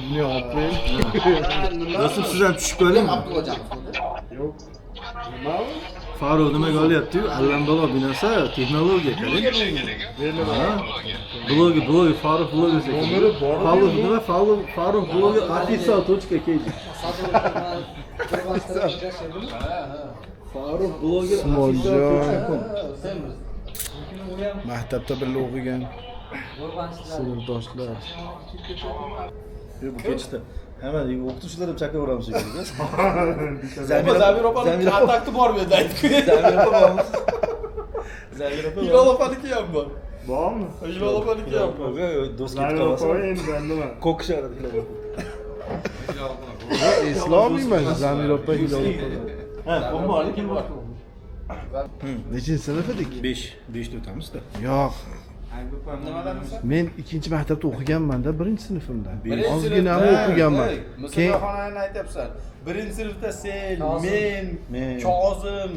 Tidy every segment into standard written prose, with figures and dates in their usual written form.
Buni olib qo'ying. Do'stim siz ham tushib qoling. Yo'q. Nima? Farruh nimaga olyapti-yu? Allambalo bir narsa, texnologiya qarang. Blogi Farruh blogi sekildi. Farruh nima? Farruh blogi official.kg. Farruh blogi Usmonjon. Maktabda birga o'qigan sinfdoshlar. Bu kechdi. Hamma o'qituvchilar ham chaqiraveramiz shekilli. Zamir opani kontakti bor bu yerda aytib. Zamir opa bormi? Zamir opa. Hilol opaniki ham bor. Bormi? Hilol opaniki ham bor. Do'stlik Zamir opa qilamiz. endi nima? Ko'kish arada Hilol opa. Islomiyman Zamir opa Hilol opa. Ha, bo'lmadi, kim bor? Nechinchi sinf edik? 5 ta o'tamiz-da. Yo'q. Men 2-maktabda o'qiganman-da, 1-sinfimda. Ozgina ham o'qiganman. Keyin xonani aytyapsan. 1-sinfda sen, men, Kozim,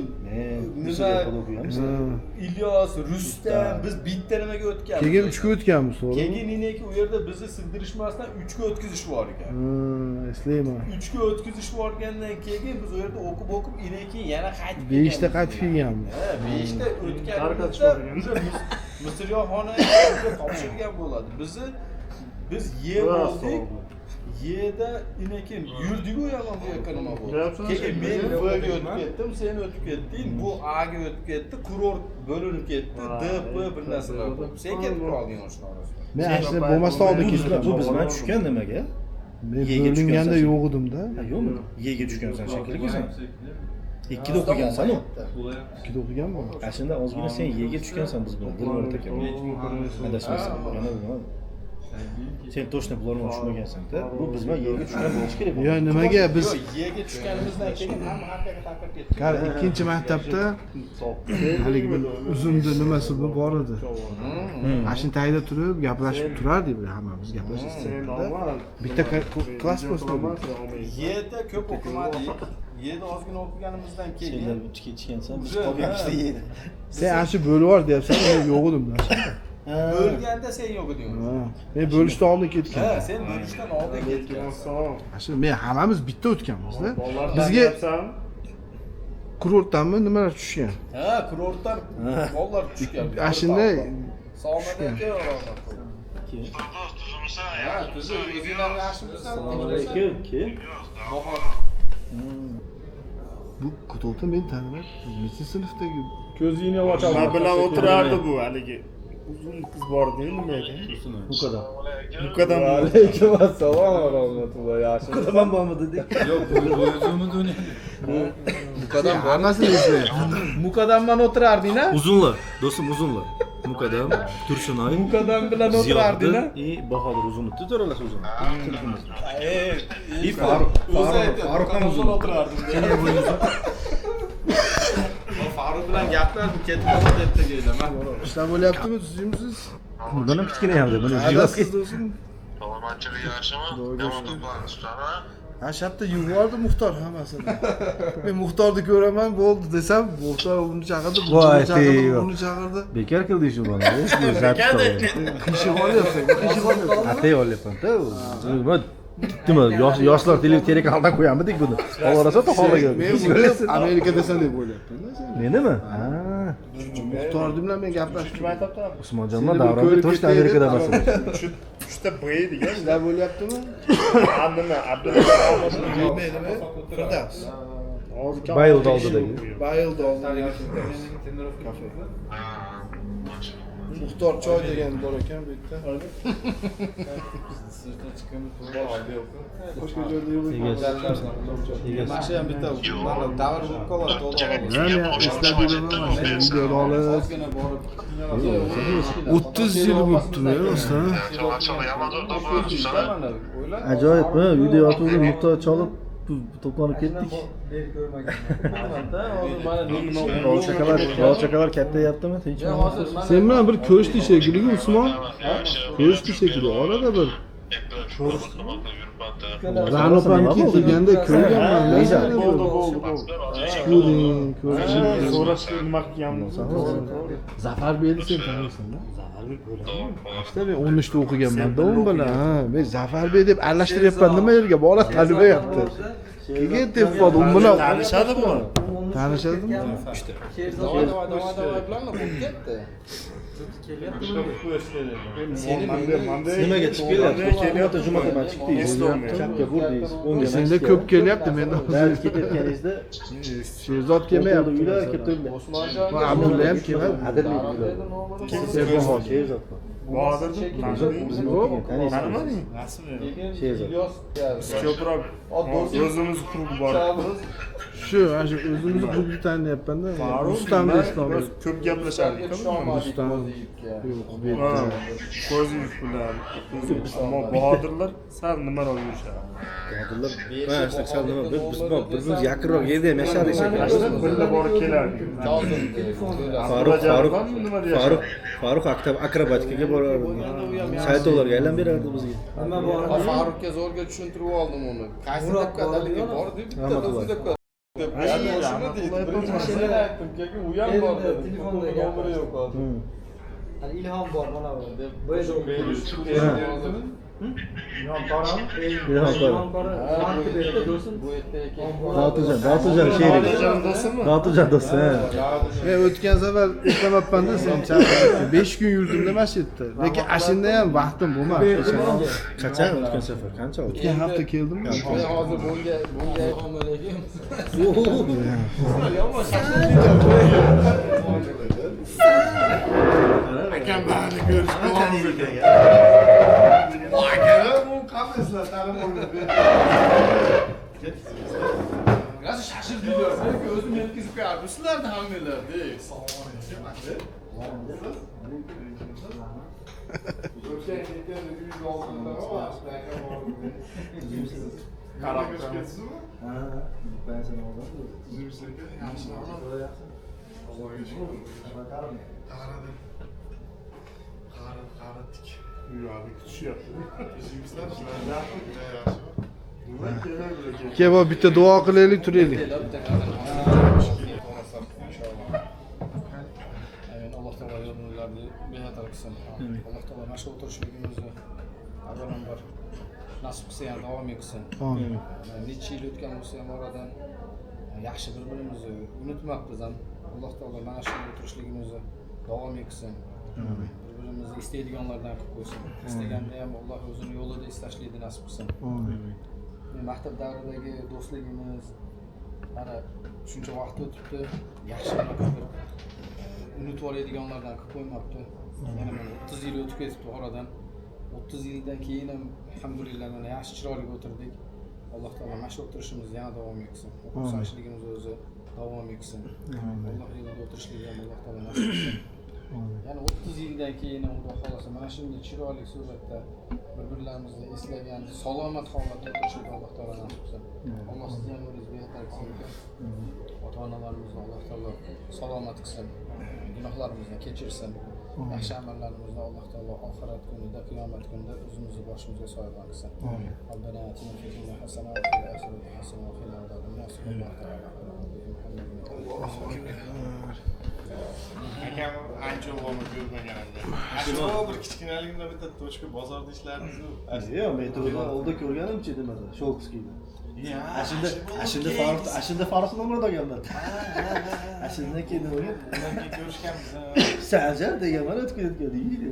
nima, Ilyos, Rustam biz bitta nimaga o'tganmiz. Keyin 3 ga o'tganmiz, to'g'rimi? Keyin ineki u yerda bizni sig'dirishmasdan 3 ga o'tkazish bor ekan. Eslayman. 3 ga o'tkazish borgandan keyin biz u yerda o'qib ineki yana qaytib 5 ta qaytib kelganmiz. 5 ta o'tganimizda Misryoxona topshirgan bo'ladi. Biz yer oldik. Yerda inekin yurdik-ku yomon bu yoqqa nima bo'ldi. Keyin men V'ga o'tib ketdim, sen o'tib ketding, bu A'ga o'tib ketdi, kurort bo'linib ketdi, D, P bir narsalar bo'ldi. Sen ketib qolding o'sha orasida. Men aslida bo'lmasdan oldin ketdim. Bu bizdan tushgan nimaga? Men bo'linganda yo'q edim-da. Yo'qmi? Yega tushgansan shekilli sen. 2 da o'qigansan-ku. 2 da o'qiganman. Aslida ozgina sen yega tushgansan biz bilan. Bir marta ekan. Adashmasam, mana bu. Sen точно bularni tushmagansan-da. Bu biz bilan yega tushgan bo'lish kerak. Yo, nimaga biz Yega tushganimizdan keyin hamma haqiqat tarqab ketdi. qara 2-maktabda haligi bir uzumni nimasi bor edi. Mashina tagida turib gaplashib turardik biz hammamiz gaplashib. Bitta klass postda. Yerda ko'p o'qimadik. Yerda ozgina o'qiganimizdan keyin Senlar ichgansan, biz qolganimizda yeydi. Sen ana shu bo'lib bor deyapsan, men yo'q edim-da. bo'lganda sen yo'q eding. Men bo'lishdan oldin ketgan. Ha, sen bo'lishdan oldin ketgansan. Shu men hammamiz bitta o'tganmiz-da. Bizga kurortdanmi nimalar tushgan? Ha, kurortdan bolalar tushgan. Ana shunday Salomon aka Ha, tuzi o'zinglar yaxshimisiz? Assalomu alaykum. Kim? bu Kutolta men taniman. Necha sinfdagi Ko'zingni ochib men bilan o'tirardi bu haligi. Uzun qiz bor edi, nima ekan? Bu kadar. Bu kadar. Alaykum assalom va rahmatullohi. Yaxshi. Bu kadar bormi dedik? Yo'q, bu o'zimni duni. Muqaddam hammasini eslayapti. Muqaddamman o'tirarding-a? Uzunlar, do'stim uzunlar. Muqaddam, Tursunoy. Muqaddam bilan o'tirarding-a? Bahodir uzunni to'ralasi uzun. Farruh ham uzun o'tirardim. Farruh bilan gaplashib ketib qoldi deb tegayman. Ishlar bo'lyaptimi, tuzimsiz? Bundan ham kichkina ham deb. Adasiz do'stim. Salomatchilik yaxshimi? Yomon to'plarni tutadi. Ha, shartta yubordi Muxtor hammasini. Men Muxtorni ko'raman, bo'ldi desam, Muxtor uni chaqirdi, uni chaqirdi. Bekar qilding shu buni. Qishib olyapsan, qishib olyapsan. Atay olyapman-da. Nima, yoshlar televiziyaga aldan qo'yamidik buni. Xohlasa xohlagan. Men buni Amerika desam deb o'ylayapman-da sen. Menimi? Ha. Muxtor bilan men gaplashdim. Usmonjonlar davronga to'shta Amerikada emasmi? Uchta B degan. Sizlar bo'lyaptimi? Nima? Abdulla Firdaus. Bayil oldidagi. Bayil oldidagi kafe. Muxtor choy degan bor ekan bu yerda. Boshqa joyda yo'q ekan. Yaxshi ham bitta davr bo'lib qoladi, to'g'ri. Men eslab yuraman, video olib. 30 yil bo'libdi, rostdan. Ajoyib, video yotuvdim, Muxtor cholib to'planib ketdik. Rolchakalar katta yaptimi? Sen bilan bir ko'rishdi shekilli, Usmon. Ko'rishdi shekilli, orada bir Ra'no opam kelganda ko'rganman. Bo'ldi. Ko'ring, ko'ring. So'rash nima qilganmiz? Zafar Belni sen taniysan-da? İşte ben 13'te o'qiganman-da u bilan. Ha, men Zafar Bey deb aralashtiryapman nima yerga bola tanimayapti. Keyin tepadi u bilan Tanishadimi? tanishadimi? Davay bilan bo'lib ketdi. Nimaga chiqib kelyapti? Jumaga man chiqdingiz. Chapga burdingiz. O'ngga Senda ko'p kelyapti menda. Dal ketayotganingizda Sherzod kelmayapti. uylar kelib turibdi. Va Abdulla ham kelmadi. Qadrli uylar. Sherzod. Sherzod. Bodirni tanimading? Sherzod. Ko'proq o'zimiz klub bor. Shu, ana shu o'zimni klubni taniyapman-da. Rustam Islom. Ko'p gaplashardik. Rustam. Ko'zingiz bilan. Ammo Bodirlar sal nimaroq yurishadi. Qadrlar. Mana sal nima biz birbirimiz yaqinroq yerda ham yashardik shekilli. Birga borib kelardik. Farruh akrobatikaga borardi. Saytovlarga aylanib berardi bizga. Farruhga zo'rga tushuntirib oldim uni. Qaysi deb qadaliga bor deb bitta deb shuni deydi. Birinchi mashina aytdim, keyin u ham bor dedi. Telefonda nomeri yo'q hozir. Hali ilhom bor mana bu deb bu Datujan sherik. Datujan do'sti. Men o'tgan safar eslamayapman-da sen chaqirib. 5 kun yurdimda masjidda. Lekin ashunda ham vaqtim bo'lmadi. Qachon o'tgan safar? Qancha oldi? O'tgan hafta keldimmi? Hozir bunga assalomu Akam bani ko'rishdi. Nasıl şaşırdılar? Belki özüm yetkisi koyar. Sizler de hamileler değil. Ben sana oradan Keba bitta duo qilaylik, turaylik. Allah Teala yollarını behatar kılsın. Allah Teala meşe oturuşumuzu adamlar nasip kılsa yani devam etsin. Amin. Neçe yıl ötken olsa ham oradan yaxshi bir-birimizni unutmabmiz ham. Allah Teala mana shu oturishligimizni davom etsin. Bir-birimizni istaydiganlardan qilib qo'ysin. Istaganda ham Alloh o'zini yo'lida istashlikni nasib qilsin. Amin. Maktab davridagi do'stligimiz mana shuncha vaqt o'tibdi. Yaxshi bir unutib oladiganlardan qilib qo'ymabdi. Yana mana 30 yil o'tib ketibdi oradan. 30 yildan keyin ham alhamdulillah mana yaxshi chiroyli o'tirdik. Alloh taolo mana shu o'tirishimizni yana davom etsin. O'qishligimiz o'zi davom etsin. Alloh yo'lida o'tirishlikni ham Alloh taolo nasib etsin. Yani 30 yildan keyin ham Xudo xolasa mana shunday chiroyli suratda bir-birlarimizni eslagan salomat holatda o'tirishlikni Alloh taolo nasib etsin. Alloh sizni ham o'zingiz behatar qilsin. Ota-onalarimizni Alloh taolo salomat qilsin. Gunohlarimizni kechirsin. Yaxshi amallarimizni Alloh taolo oxirat kunida, qiyomat kunida o'zimizni boshimizga soyabon qilsin. Amin. Robbana atina fid dunya hasanatan va fil oxirati hasanatan va qina azoban Akam ancha o'g'lini ko'rmagan edi. Shu bir kichkinaligimda bitta tochka bozorda ishlardingiz-ku. Yo'q, men to'g'ri ko'rganimchi demadi. Shokskiyda. Ashunda Farruh nomerda olganman. Ashundan keyin nima? Undan keyin ko'rishganmiz. Sanjar degan mana o'tib ketgan deydi.